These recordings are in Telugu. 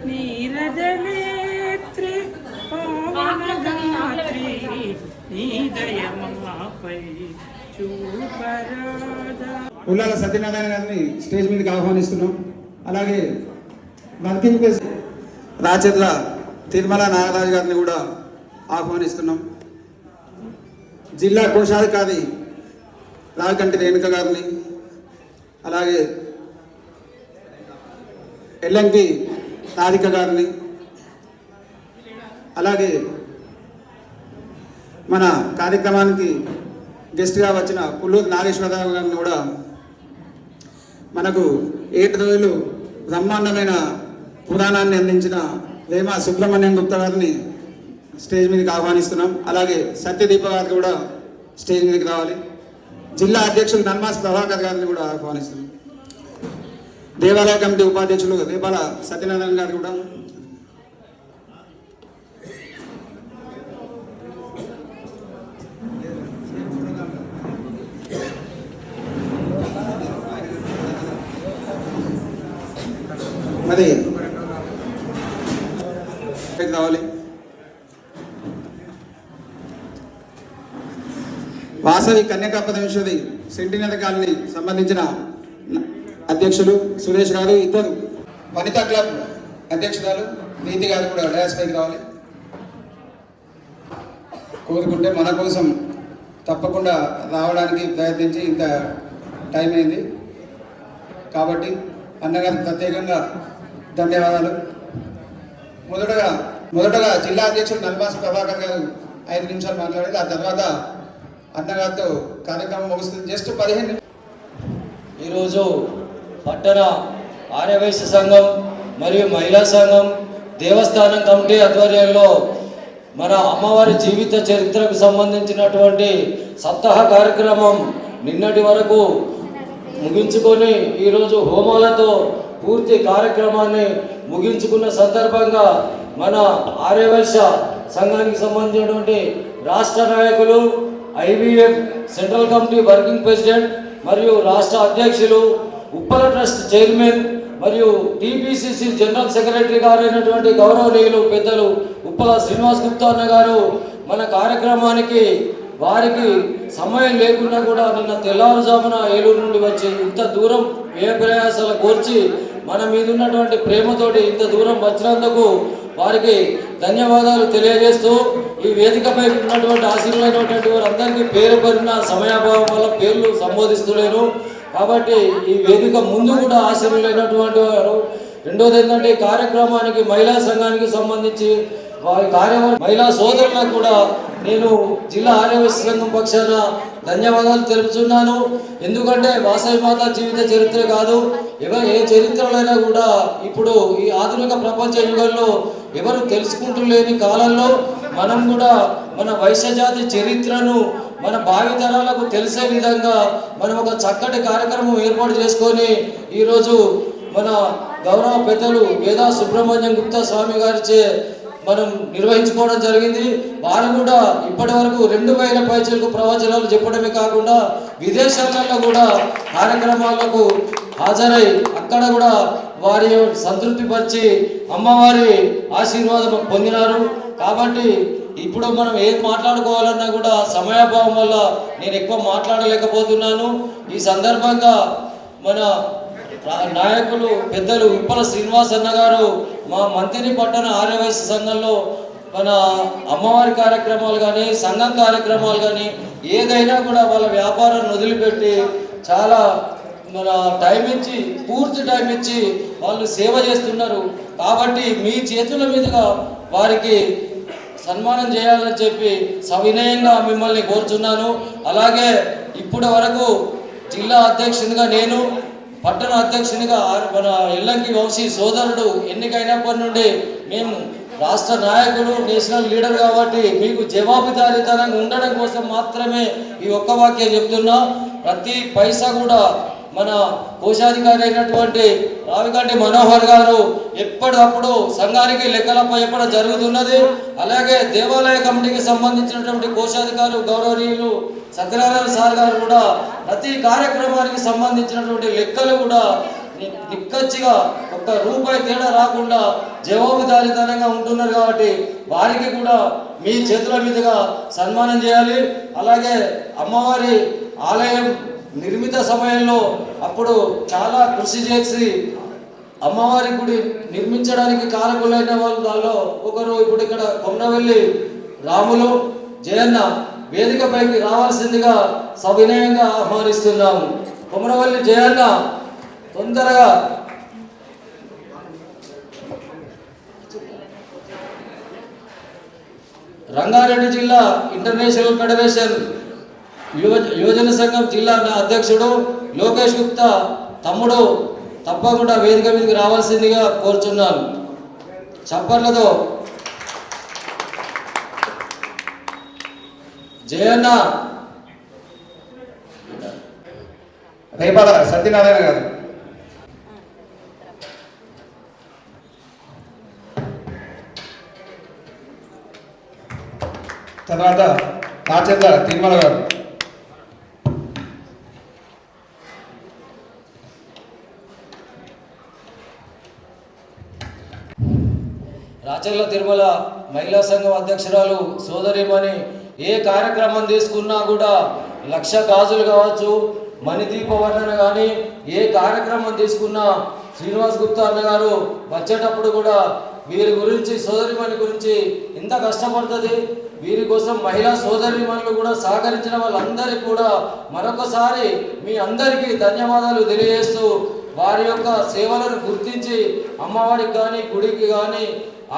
నీరజనేత్రి పావనగాత్రి నీ దయమాపై చూపరాదా. ఉల్లాల సత్యనారాయణ గారిని స్టేజ్ మీదకి ఆహ్వానిస్తున్నాం. అలాగే వర్కింగ్ ప్రెసిడెంట్ రాచర్ల తిరుమల నాగరాజు గారిని కూడా ఆహ్వానిస్తున్నాం. జిల్లా కోశాధికారి రాగంటి రేణుక గారిని, అలాగే ఎల్లంకి రాధిక గారిని, అలాగే మన కార్యక్రమానికి గెస్ట్గా వచ్చిన పుల్లూరు నాగేశ్వరరావు గారిని కూడా మనకు 7 రోజులు బ్రహ్మాండమైన పురాణాన్ని అందించిన వేమ సుబ్రహ్మణ్యం గుప్తా గారిని స్టేజ్ మీదకి ఆహ్వానిస్తున్నాం. అలాగే సత్యదీప గారికి కూడా స్టేజ్ మీదకి రావాలి. జిల్లా అధ్యక్షులు నన్మాస్ ప్రభాకర్ గారిని కూడా ఆహ్వానిస్తున్నాం. దేవాలయ కమిటీ ఉపాధ్యక్షులు రేపాల సత్యనారాయణ గారు కూడా, మరి రావాలి. వాసవి కన్యకా పరమేశ్వరి సెంటినల్ కాలనీ సంబంధించిన అధ్యక్షులు సురేష్ గారు, ఇద్దరు వనితా క్లబ్ అధ్యక్షురాలు నీతి గారు కూడా డయాస్ పైకి రావాలి. కోరుకుంటే మన కోసం తప్పకుండా రావడానికి ప్రయత్నించి ఇంత టైం అయింది కాబట్టి అన్నగారికి ప్రత్యేకంగా ధన్యవాదాలు. మొదటగా జిల్లా అధ్యక్షుడు నల్మాస్ ప్రభాకర్ గారు 5 నిమిషాలు మాట్లాడారు. ఆ తర్వాత అన్నగారితో కార్యక్రమం ముగుస్తుంది. జస్ట్ 15 నిమిషాలు. ఈరోజు పట్టణ ఆర్యవైశ్య సంఘం మరియు మహిళా సంఘం దేవస్థానం కమిటీ ఆధ్వర్యంలో మన అమ్మవారి జీవిత చరిత్రకు సంబంధించినటువంటి సప్తాహ కార్యక్రమం నిన్నటి వరకు ముగించుకొని ఈరోజు హోమాలతో పూర్తి కార్యక్రమాన్ని ముగించుకున్న సందర్భంగా మన ఆర్యవైశ్య సంఘానికి సంబంధించినటువంటి రాష్ట్ర నాయకులు, IVF central committee working president మరియు రాష్ట్ర అధ్యక్షులు, ఉప్పల ట్రస్ట్ చైర్మన్ మరియు టీపీసీసీ జనరల్ సెక్రటరీ గారైనటువంటి గౌరవనీయులు పెద్దలు ఉప్పల శ్రీనివాస్ గుప్తా అన్న గారు మన కార్యక్రమానికి వారికి సమయం లేకుండా కూడా నిన్న తెల్లవారుజామున ఏలూరు నుండి వచ్చి ఇంత దూరం వ్యయ ప్రయాసాలు కోర్చి మన మీద ఉన్నటువంటి ప్రేమతోటి ఇంత దూరం వచ్చినందుకు వారికి ధన్యవాదాలు తెలియజేస్తూ ఈ వేదికపై ఉన్నటువంటి ఆశీర్వైనటువంటి వారందరికీ పేరు పేరున సమయాభావం వల్ల పేర్లు సంబోధిస్తలేను కాబట్టి ఈ వేదిక ముందు కూడా ఆశీర్వైనటువంటి వారు. రెండోది ఏంటంటే ఈ కార్యక్రమానికి మహిళా సంఘానికి సంబంధించి మహిళా సోదరులకు కూడా నేను జిల్లా ఆర్యవైశ్య సంఘం పక్షాన ధన్యవాదాలు తెలుపుతున్నాను. ఎందుకంటే వాసవి మాత జీవిత చరిత్ర కాదు, ఏ చరిత్రలైనా కూడా ఇప్పుడు ఈ ఆధునిక ప్రపంచ యుగంలో ఎవరు తెలుసుకుంటలేని కాలంలో మనం కూడా మన వైశ్య జాతి చరిత్రను మన భావితరాలకు తెలిసే విధంగా మనం ఒక చక్కటి కార్యక్రమం ఏర్పాటు చేసుకొని ఈరోజు మన గౌరవ పెద్దలు వేదా సుబ్రహ్మణ్యం గుప్తా స్వామి గారిచే మనం నిర్వహించుకోవడం జరిగింది. వారు కూడా ఇప్పటి వరకు 2000 పైచలకు ప్రవచనాలు చెప్పడమే కాకుండా విదేశాలలో కూడా కార్యక్రమాలకు హాజరై అక్కడ కూడా వారి సంతృప్తిపరిచి అమ్మవారి ఆశీర్వాదం పొందినారు. కాబట్టి ఇప్పుడు మనం ఏం మాట్లాడుకోవాలన్నా కూడా సమయాభావం వల్ల నేను ఎక్కువ మాట్లాడలేకపోతున్నాను. ఈ సందర్భంగా మన నాయకులు పెద్దలు ఉప్పల శ్రీనివాస్ అన్న గారు మా మంత్రి పట్టణ ఆర్యవైశ్య సంఘంలో మన అమ్మవారి కార్యక్రమాలు కానీ సంఘం కార్యక్రమాలు కానీ ఏదైనా కూడా వాళ్ళ వ్యాపారాన్ని వదిలిపెట్టి చాలా మన టైం ఇచ్చి పూర్తి టైం ఇచ్చి వాళ్ళు సేవ చేస్తున్నారు. కాబట్టి మీ చేతుల మీదుగా వారికి సన్మానం చేయాలని చెప్పి సవినయంగా మిమ్మల్ని కోరుచున్నాను. అలాగే ఇప్పటి వరకు జిల్లా అధ్యక్షునిగా నేను, పట్టణ అధ్యక్షునిగా మన ఎల్లంకి వంశీ సోదరుడు ఎన్నికైనప్పటి నుండి మేము రాష్ట్ర నాయకులు, నేషనల్ లీడర్ కాబట్టి మీకు జవాబుదారీతనంగా ఉండడం కోసం మాత్రమే ఈ ఒక్క వాక్యం చెప్తున్నా. ప్రతి పైసా కూడా మన కోశాధికారి అయినటువంటి రావిగంటి మనోహర్ గారు ఎప్పటికప్పుడు సంఘానికి లెక్కలప్ప చెప్పడం జరుగుతున్నది. అలాగే దేవాలయ కమిటీకి సంబంధించినటువంటి కోశాధికారులు గౌరవనీయులు సత్యనారాయణ సార్ గారు కూడా ప్రతి కార్యక్రమానికి సంబంధించినటువంటి లెక్కలు కూడా నిక్కచ్చిగా ఒక్క రూపాయి తేడా రాకుండా జవాబుదారీతనంగా ఉంటున్నారు కాబట్టి వారికి కూడా మీ చేతుల మీదుగా సన్మానం చేయాలి. అలాగే అమ్మవారి ఆలయం నిర్మిత సమయంలో అప్పుడు చాలా కృషి చేసి అమ్మవారి గుడి నిర్మించడానికి కారకులైన వాళ్ళు దానిలో ఒకరు ఇప్పుడు ఇక్కడ కొమరవెల్లి రాములు జయన్న వేదికపైకి రావాల్సిందిగా సవినయంగా ఆహ్వానిస్తున్నాము. కొమరవెల్లి జయన్న తొందరగా రంగారెడ్డి జిల్లా ఇంటర్నేషనల్ ఫెడరేషన్ యువజన సంఘం జిల్లా అధ్యక్షుడు లోకేష్ గుప్తా తమ్ముడు తప్పకుండా వేదిక మీదకి రావాల్సిందిగా కోరుచున్నాను. చప్పట్లతో జయన్న. రేపాల సత్యనారాయణ గారు. తర్వాత రాచంద్ర తిరుమల గారు. రాచర్ల తిరుమల మహిళా సంఘం అధ్యక్షురాలు సోదరిమణి ఏ కార్యక్రమం తీసుకున్నా కూడా 1,00,000 గాజులు కావచ్చు, మణిదీప వర్ణన కానీ ఏ కార్యక్రమం తీసుకున్నా శ్రీనివాస్ గుప్తా అన్న గారు వచ్చేటప్పుడు కూడా వీరి గురించి సోదరిమణి గురించి ఎంత కష్టపడుతుంది, వీరి కోసం మహిళా సోదరిమణులు కూడా సహకరించిన వాళ్ళందరికీ కూడా మరొకసారి మీ అందరికీ ధన్యవాదాలు తెలియజేస్తూ వారి యొక్క సేవలను గుర్తించి అమ్మవారికి కానీ గుడికి కానీ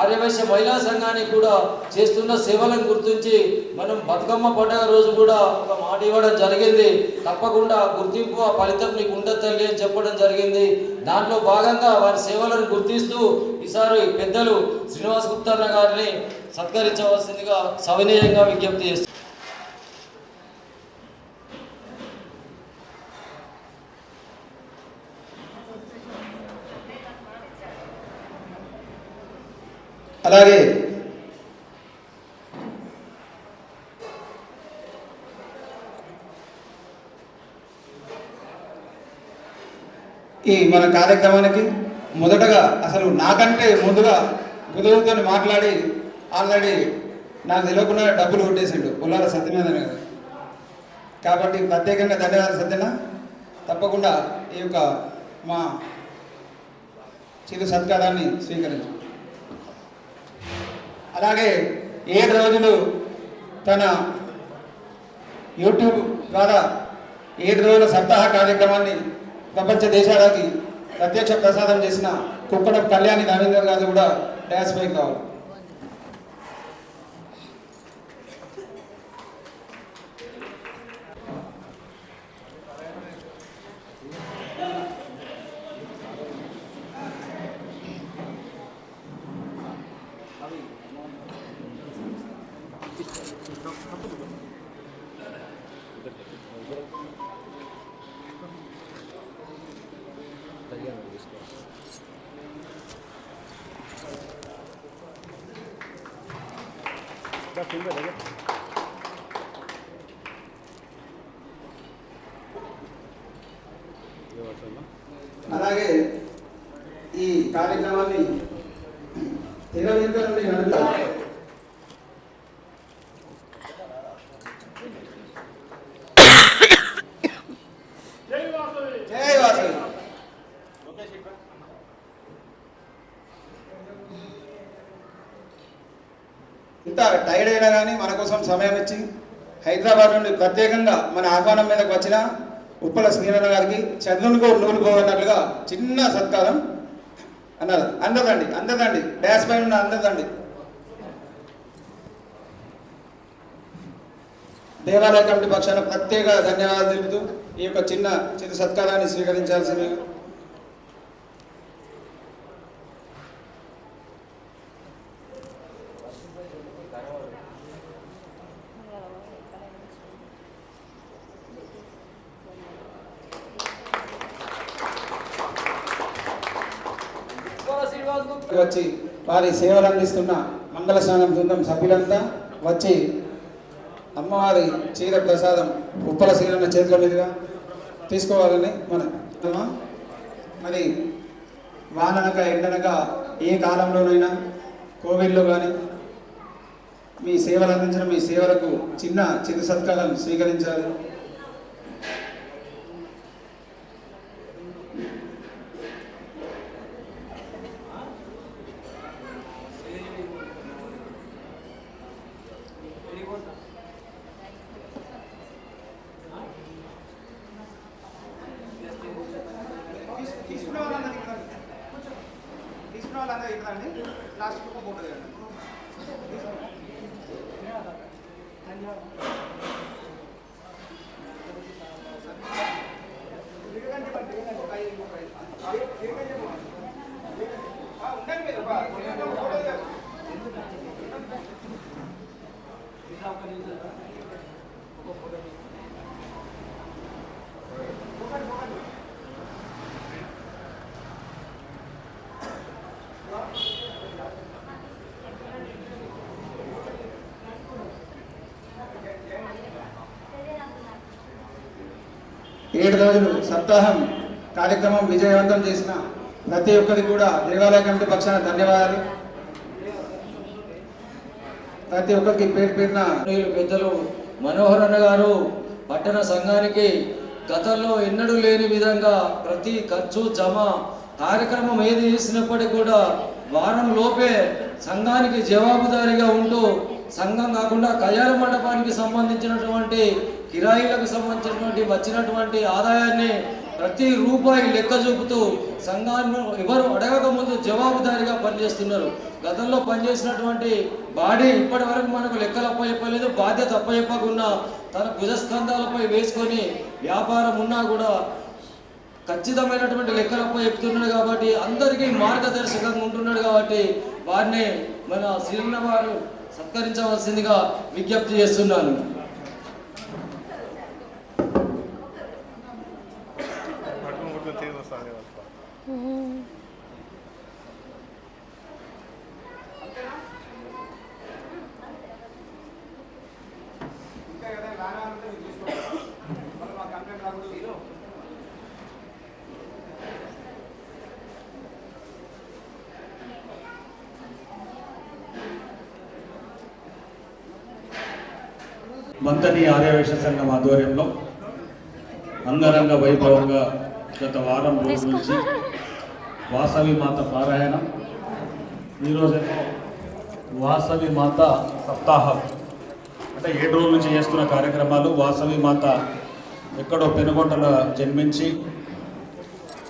ఆర్యవైశ్య మహిళా సంఘానికి కూడా చేస్తున్న సేవలను గుర్తించి మనం బతుకమ్మ పండుగ రోజు కూడా ఒక మాట ఇవ్వడం జరిగింది. తప్పకుండా గుర్తింపు ఆ ఫలితం నీకు ఉండదు తల్లి అని చెప్పడం జరిగింది. దాంట్లో భాగంగా వారి సేవలను గుర్తిస్తూ ఈసారి పెద్దలు శ్రీనివాస్ గుప్తా గారిని సత్కరించవలసిందిగా సవినయంగా విజ్ఞప్తి చేస్తారు. అలాగే ఈ మన కార్యక్రమానికి మొదటగా అసలు నాకంటే ముందుగా గురువుతో మాట్లాడి ఆల్రెడీ నాకు తెలియకుండా డబ్బులు కొట్టేసిండు పుల్లాల సత్యనారాయణ గారు. కాబట్టి ప్రత్యేకంగా ధన్యవాదాలు సత్యన. తప్పకుండా ఈ యొక్క మా చిరు సత్కారాన్ని స్వీకరించు. అలాగే 7 రోజులు తన యూట్యూబ్ ద్వారా 7 రోజుల సప్తాహ కార్యక్రమాన్ని ప్రపంచ దేశాలకి ప్రత్యక్ష ప్రసాదం చేసిన కుక్కడ కళ్యాణి రవీంద్ర గారు కూడా డ్యాన్స్ పైకి కావాలి. అలాగే ఈ కార్యక్రమాన్ని తెర వెనుక నుండి నడుపుతారు. జై వాసవి. ఇంత టైర్డ్ అయినా కానీ మన కోసం సమయం ఇచ్చి హైదరాబాద్ నుండి ప్రత్యేకంగా మన ఆహ్వానం మీదకి వచ్చిన ఉప్పల శ్రీనారాయణ గారికి చంద్రునికో నూలు పోవన్నట్లుగా చిన్న సత్కారం అన్నారు. అందదండి డాష్ పైన ఉన్న అందదండి. దేవాలయ కమిటీ పక్షాన ప్రత్యేక ధన్యవాదాలు తెలుపుతూ ఈ యొక్క చిన్న సత్కారాన్ని స్వీకరించాల్సింది. వచ్చి వారి సేవలు అందిస్తున్న మంగళ స్నానం బృందం సభ్యులంతా వచ్చి అమ్మవారి చీర ప్రసాదం ఉప్పల శ్రీరన్న చేతుల మీదుగా తీసుకోవాలని మరి వాననక ఎండనక ఏ కాలంలోనైనా కోవిడ్లో కానీ మీ సేవలు అందించిన మీ సేవలకు చిరు సత్కారం స్వీకరించాలి. ఏడు రోజులు సప్తాహం కార్యక్రమం విజయవంతం చేసిన ప్రతి ఒక్కరికి కూడా దేవాలయ కమిటీ పక్షాన ధన్యవాదాలు. ప్రతి ఒక్కరికి పేరున పెద్దలు మనోహర్ అన్న గారు పట్టణ సంఘానికి గతంలో ఎన్నడూ లేని విధంగా ప్రతి ఖర్చు జమ కార్యక్రమం ఏది చేసినప్పటికీ కూడా వారం లోపే సంఘానికి జవాబుదారీగా ఉంటూ సంఘం కాకుండా కళ్యాణ మండపానికి సంబంధించినటువంటి కిరాయిలకు సంబంధించినటువంటి వచ్చినటువంటి ఆదాయాన్ని ప్రతి రూపాయి లెక్క చూపుతూ సంఘాన్ని ఎవరు అడగక ముందు జవాబుదారీగా పనిచేస్తున్నారు. గతంలో పనిచేసినటువంటి బాడీ ఇప్పటి వరకు మనకు లెక్కలు అప్పచెప్పలేదు, బాధ్యత అప్పచెప్పకుండా తన భుజస్కంధాలపై వేసుకొని వ్యాపారం ఉన్నా కూడా ఖచ్చితమైనటువంటి లెక్కలు అప్పచెప్తున్నాడు కాబట్టి అందరికీ మార్గదర్శకంగా ఉంటున్నాడు కాబట్టి వారిని మన శ్రీన్న వారు సత్కరించవలసిందిగా విజ్ఞప్తి చేస్తున్నాను. మంతని ఆర్యవైశ్య సంఘం ఆధ్వర్యంలో అంగరంగ వైభవంగా గత వారం రోజుల నుంచి వాసవి మాత పారాయణం, ఈరోజేమో వాసవి మాత సప్తాహం, అంటే 7 రోజుల నుంచి చేస్తున్న కార్యక్రమాలు. వాసవి మాత ఎక్కడో పెనుగొండలో జన్మించి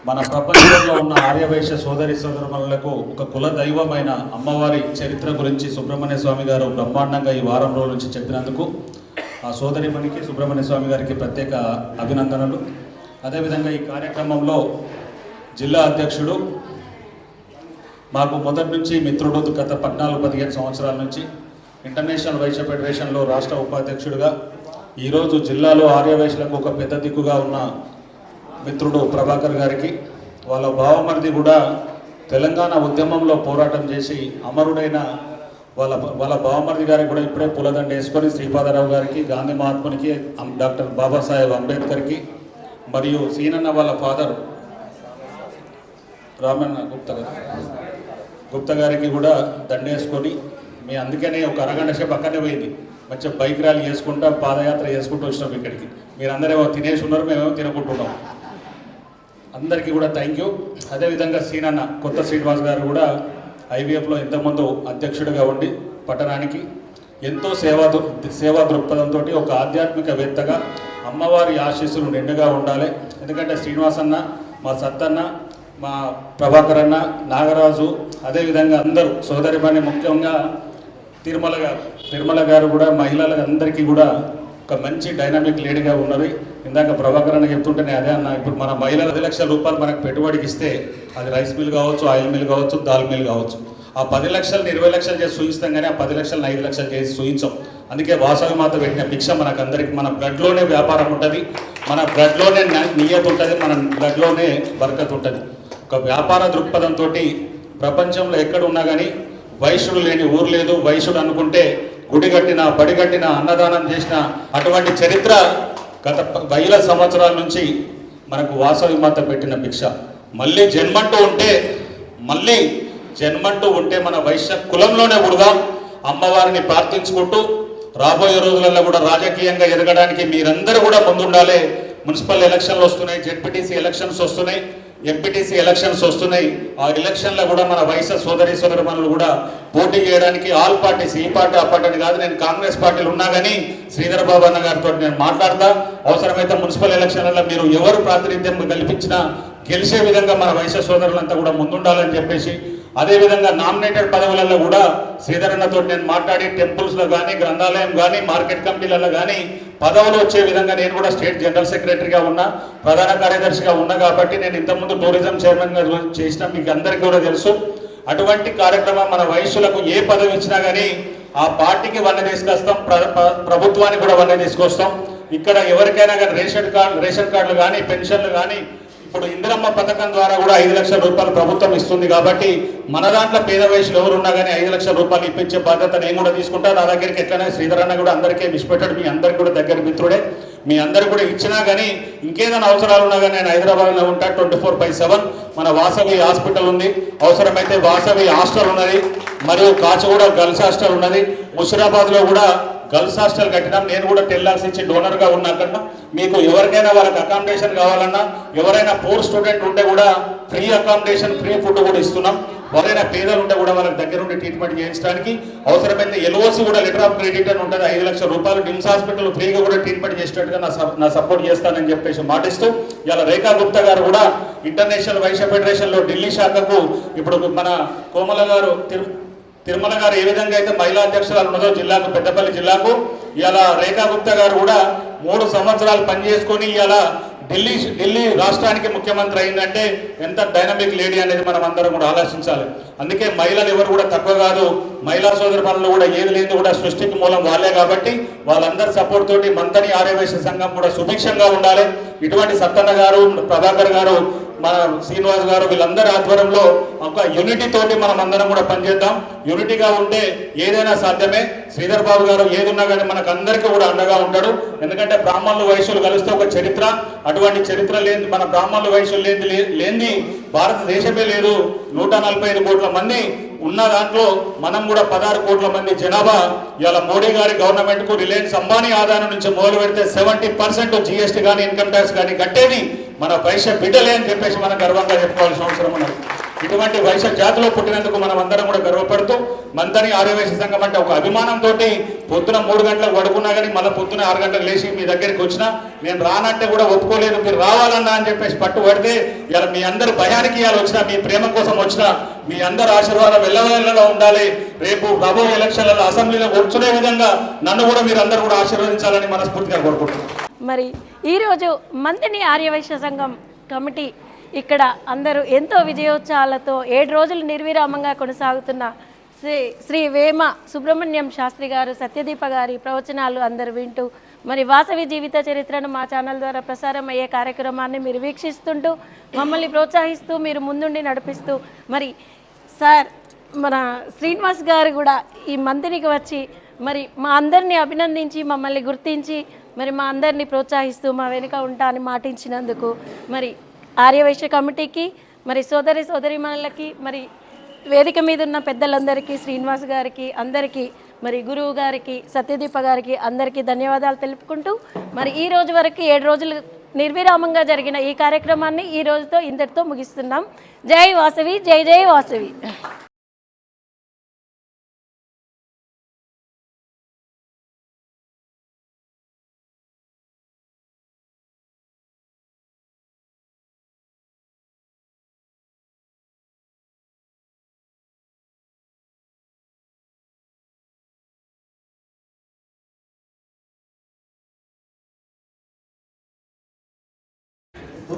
మన ప్రపంచంలో ఉన్న ఆర్యవైశ్య సోదరి సోదరులకు ఒక కుల దైవమైన అమ్మవారి చరిత్ర గురించి సుబ్రహ్మణ్య స్వామి గారు బ్రహ్మాండంగా ఈ వారం రోజుల నుంచి చెప్పినందుకు ఆ సోదరిమణికి సుబ్రహ్మణ్య స్వామి గారికి ప్రత్యేక అభినందనలు. అదేవిధంగా ఈ కార్యక్రమంలో జిల్లా అధ్యక్షుడు మాకు మొదటి నుంచి మిత్రుడు, గత 14-15 సంవత్సరాల నుంచి ఇంటర్నేషనల్ వైశ్య ఫెడరేషన్లో రాష్ట్ర ఉపాధ్యక్షుడిగా, ఈరోజు జిల్లాలో ఆర్యవైశ్యులకు ఒక పెద్ద దిక్కుగా ఉన్న మిత్రుడు ప్రభాకర్ గారికి, వాళ్ళ బావమరిది కూడా తెలంగాణ ఉద్యమంలో పోరాటం చేసి అమరుడైన వాళ్ళ బావమరిది గారికి కూడా ఇప్పుడే పూలదండ వేసుకొని శ్రీపాదరావు గారికి, గాంధీ మహాత్మునికి, డాక్టర్ బాబాసాహెబ్ అంబేద్కర్కి, మరియు సీనన్న వాళ్ళ ఫాదర్ రామన్న గుప్తా గారికి కూడా దండేసుకొని మీ అందుకనే ఒక అరగంట సేపు పక్కనే పోయింది. మంచిగా బైక్ ర్యాలీ చేసుకుంటా పాదయాత్ర చేసుకుంటూ వచ్చినాం ఇక్కడికి. మీరందరేమో తినేసి ఉన్నారు, మేమేమో తినకుంటున్నాం. అందరికీ కూడా థ్యాంక్ యూ. అదేవిధంగా సీనన్న కొత్త శ్రీనివాస్ గారు కూడా ఐవీఎఫ్లో ఇంతకుముందు అధ్యక్షుడిగా ఉండి పట్టణానికి ఎంతో సేవా దృక్పథంతో ఒక ఆధ్యాత్మికవేత్తగా అమ్మవారి ఆశీస్సులు నిండుగా ఉండాలి. ఎందుకంటే శ్రీనివాస్ అన్న, మా సత్తన్న, మా ప్రభాకర్ అన్న, నాగరాజు, అదేవిధంగా అందరూ సోదరిమణి, ముఖ్యంగా తిరుమల గారు కూడా మహిళలకు అందరికీ కూడా ఒక మంచి డైనామిక్ లీడ్గా ఉన్నది. ఇందాక ప్రభాకర్ అన్న చెప్తుంటేనే అదే అన్న, ఇప్పుడు మన మహిళలు 10 లక్షల రూపాయలు మనకు పెట్టుబడికి ఇస్తే అది రైస్ మిల్ కావచ్చు, ఆయిల్ మిల్ కావచ్చు, దాల్ మిల్ కావచ్చు. ఆ 10 లక్షలను 20 లక్షలు చేసి చూయిస్తాం, కానీ ఆ 10 లక్షలను 5 లక్షలు చేసి చూయించాం. అందుకే వాసవి మాత పెట్టిన భిక్ష మనకు అందరికి, మన బ్లడ్లోనే వ్యాపారం ఉంటుంది, మన బ్లడ్లోనే నియత ఉంటుంది, మన బ్లడ్లోనే బరకత్ ఉంటుంది. ఒక వ్యాపార దృక్పథంతో ప్రపంచంలో ఎక్కడ ఉన్నా కానీ వైశ్యుడు లేని ఊరు లేదు. వైశ్యుడు అనుకుంటే గుడి కట్టిన, బడి కట్టిన, అన్నదానం చేసిన అటువంటి చరిత్ర గత 1000 సంవత్సరాల నుంచి మనకు వాసవి మాత పెట్టిన భిక్ష. మళ్ళీ జన్మంటూ ఉంటే మళ్ళీ జన్మంటూ ఉంటే మన వైశ్య కులంలోనే ఉడదాం. అమ్మవారిని ప్రార్థించుకుంటూ రాబోయే రోజులలో కూడా రాజకీయంగా ఎదగడానికి మీరందరూ కూడా ముందుండాలి. మున్సిపల్ ఎలక్షన్లు వస్తున్నాయి, జెడ్పీటీసీ ఎలక్షన్స్ వస్తున్నాయి, ఎంపీటీసీ ఎలక్షన్స్ వస్తున్నాయి. ఆ ఎలక్షన్లో కూడా మన వైశ్య సోదరి సోదరుమణులు కూడా పోటీ చేయడానికి ఆల్ పార్టీస్, ఈ పార్టీ ఆ పార్టీ అని కాదు, నేను కాంగ్రెస్ పార్టీలు ఉన్నా కానీ శ్రీధర్ బాబు అన్న గారితో నేను మాట్లాడతా. అవసరమైతే మున్సిపల్ ఎలక్షన్లలో మీరు ఎవరు ప్రాతినిధ్యం కల్పించినా గెలిచే విధంగా మన వైశ్య సోదరులంతా కూడా ముందుండాలని చెప్పేసి, అదేవిధంగా నామినేటెడ్ పదవులలో కూడా శ్రీధర్ అన్నతో నేను మాట్లాడి టెంపుల్స్లో కానీ, గ్రంథాలయం కానీ, మార్కెట్ కమిటీలలో కానీ పదవులు వచ్చే విధంగా నేను కూడా స్టేట్ జనరల్ సెక్రటరీగా ఉన్నా, ప్రధాన కార్యదర్శిగా ఉన్నా కాబట్టి నేను ఇంతకుముందు టూరిజం చైర్మన్గా చేసిన మీకు అందరికీ కూడా తెలుసు. అటువంటి కార్యక్రమం మన వైశ్యులకు ఏ పదవి ఇచ్చినా కానీ ఆ పార్టీకి వన్నె తీసుకొస్తాం, ప్రభుత్వానికి కూడా వన్నె తీసుకొస్తాం. ఇక్కడ ఎవరికైనా కానీ రేషన్ కార్డులు కానీ, పెన్షన్లు కానీ, ఇప్పుడు ఇందిరమ్మ పథకం ద్వారా కూడా 5 లక్షల రూపాయలు ప్రభుత్వం ఇస్తుంది కాబట్టి మన దాంట్లో పేద వయసులు ఎవరున్నా కానీ 5 లక్షల రూపాయలు ఇప్పించే బాధ్యత నేను కూడా తీసుకుంటాను. నా దగ్గరికి ఎట్లనే శ్రీధర్ అన్న కూడా అందరికీ విడిచిపెట్టాడు, మీ అందరికి కూడా దగ్గర మిత్రుడే. మీ అందరికి కూడా ఇచ్చినా కానీ ఇంకేదైనా అవసరాలు ఉన్నా కానీ నేను హైదరాబాద్లో ఉంటా 24/7. మన వాసవి హాస్పిటల్ ఉంది, అవసరమైతే వాసవి హాస్టల్ ఉన్నది, మరియు కాచిగూడ గర్ల్స్ హాస్టల్ ఉన్నది, ముషిరాబాద్లో కూడా గర్ల్స్ హాస్టల్ కట్టినాం. నేను కూడా 10 lakhs ఇచ్చి డోనర్గా ఉన్నా కన్నా మీకు ఎవరికైనా వాళ్ళకి అకామిడేషన్ కావాలన్నా, ఎవరైనా పూర్ స్టూడెంట్ ఉంటే కూడా ఫ్రీ అకామిడేషన్, ఫ్రీ ఫుడ్ కూడా ఇస్తున్నాం. ఎవరైనా పేదలు ఉంటే కూడా వాళ్ళకి దగ్గర ఉండి ట్రీట్మెంట్ చేయించడానికి అవసరమైతే ఎల్ఓసి కూడా లెటర్ ఆఫ్ క్రెడిట్ అని ఉంటుంది, 5 లక్షల రూపాయలు నిమ్స్ హాస్పిటల్ ఫ్రీగా కూడా ట్రీట్మెంట్ చేసేటట్టుగా నా సపోర్ట్ చేస్తానని చెప్పేసి మాటిస్తూ, ఇలా రేఖా గుప్తా గారు కూడా ఇంటర్నేషనల్ వైశ్య ఫెడరేషన్లో ఢిల్లీ శాఖకు ఇప్పుడు మన కోమల గారు తిరుమల గారు ఏ విధంగా అయితే మహిళా అధ్యక్షురాలు ఉన్నదో జిల్లాకు, పెద్దపల్లి జిల్లాకు, ఇలా రేఖా గుప్తా గారు కూడా 3 సంవత్సరాలు పనిచేసుకొని ఇలా ఢిల్లీ రాష్ట్రానికి ముఖ్యమంత్రి అయిందంటే ఎంత డైనమిక్ లేడీ అనేది మనం అందరం కూడా ఆలోచించాలి. అందుకే మహిళలు ఎవరు కూడా తక్కువ కాదు, మహిళా సోదరి పనులు కూడా ఏది లేదు కూడా సృష్టికి మూలం వాళ్ళే కాబట్టి వాళ్ళందరి సపోర్ట్ తోటి మంతని ఆర్యవైశ్య సంఘం కూడా సుభిక్షంగా ఉండాలి. ఇటువంటి సత్తన్న గారు, ప్రభాకర్ గారు, మన శ్రీనివాస్ గారు వీళ్ళందరి ఆధ్వర్యంలో ఒక యూనిటీ తోటి మనం అందరం కూడా పనిచేద్దాం. యూనిటీగా ఉంటే ఏదైనా సాధ్యమే. శ్రీధర్ బాబు గారు ఏదున్నా కానీ మనకు అందరికీ కూడా అండగా ఉంటాడు. ఎందుకంటే బ్రాహ్మణులు వైశ్యులు కలిస్తే ఒక చరిత్ర, అటువంటి చరిత్ర లేని మన బ్రాహ్మణులు వైశ్యులు లేని భారతదేశమే లేదు. 145 కోట్ల మంది ఉన్న దాంట్లో మనం కూడా 16 కోట్ల మంది జనాభా. ఇలా మోడీ గారి గవర్నమెంట్ కు రిలయన్స్ అంబానీ ఆదాయం నుంచి మొదలు పెడితే 70% జీఎస్టీ కానీ, ఇన్కమ్ ట్యాక్స్ కానీ కట్టేది మన వైశ్య బిడ్డలే అని చెప్పేసి మనం గర్వంగా చెప్పుకోవాల్సిన అవసరం ఉన్నది. ఇటువంటి వైశ్య జాతిలో పుట్టినందుకు మనం అందరం కూడా గర్వపడుతూ, మంతని ఆర్యవైశ్య సంఘం అంటే ఒక అభిమానంతో పొద్దున 3 గంటలకు పడుకున్నా కానీ మళ్ళీ పొద్దున 6 గంటలకు లేచి మీ దగ్గరికి వచ్చినా నేను రానంటే కూడా ఒప్పుకోలేదు, మీరు రావాలన్నా అని చెప్పేసి పట్టుబడితే ఇలా మీ అందరి భయానికి ఇవాళ వచ్చినా, మీ ప్రేమ కోసం వచ్చినా, మీ అందరి ఆశీర్వాదం వెళ్ళవెళ్ళలో ఉండాలి. రేపు రాబోయే ఎలక్షన్లలో అసెంబ్లీలో కూర్చునే విధంగా నన్ను కూడా మీరు అందరూ కూడా ఆశీర్వదించాలని మనస్ఫూర్తిగా కోరుకుంటున్నాను. మరి ఈరోజు మంతని ఆర్యవైశ్య సంఘం కమిటీ ఇక్కడ అందరూ ఎంతో విజయోత్సవాలతో 7 రోజులు నిర్విరామంగా కొనసాగుతున్న శ్రీ వేమ సుబ్రహ్మణ్యం శాస్త్రి గారు, సత్యదీప గారి ప్రవచనాలు అందరూ వింటూ, మరి వాసవి జీవిత చరిత్రను మా ఛానల్ ద్వారా ప్రసారం అయ్యే కార్యక్రమాన్ని మీరు వీక్షిస్తుంటూ మమ్మల్ని ప్రోత్సహిస్తూ మీరు ముందుండి నడిపిస్తూ, మరి సార్ మన శ్రీనివాస్ గారు కూడా ఈ మంతనికి వచ్చి మరి మా అందరినీ అభినందించి మమ్మల్ని గుర్తించి మరి మా అందరినీ ప్రోత్సహిస్తూ మా వెనుక ఉంటా అని మాటించినందుకు మరి ఆర్యవైశ్య కమిటీకి, మరి సోదరిమణులకి, మరి వేదిక మీద ఉన్న పెద్దలందరికీ, శ్రీనివాస్ గారికి, అందరికీ, మరి గురువు గారికి, సత్యదీప గారికి అందరికీ ధన్యవాదాలు తెలుపుకుంటూ, మరి ఈ రోజు వరకు 7 రోజులు నిర్విరామంగా జరిగిన ఈ కార్యక్రమాన్ని ఈ రోజుతో ఇంతటితో ముగిస్తున్నాం. జై వాసవి, జై జై వాసవి.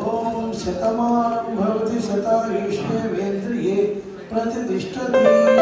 ओम शतमानं भवति शतायुष्ये वेन्द्रिये प्रतिष्ठति।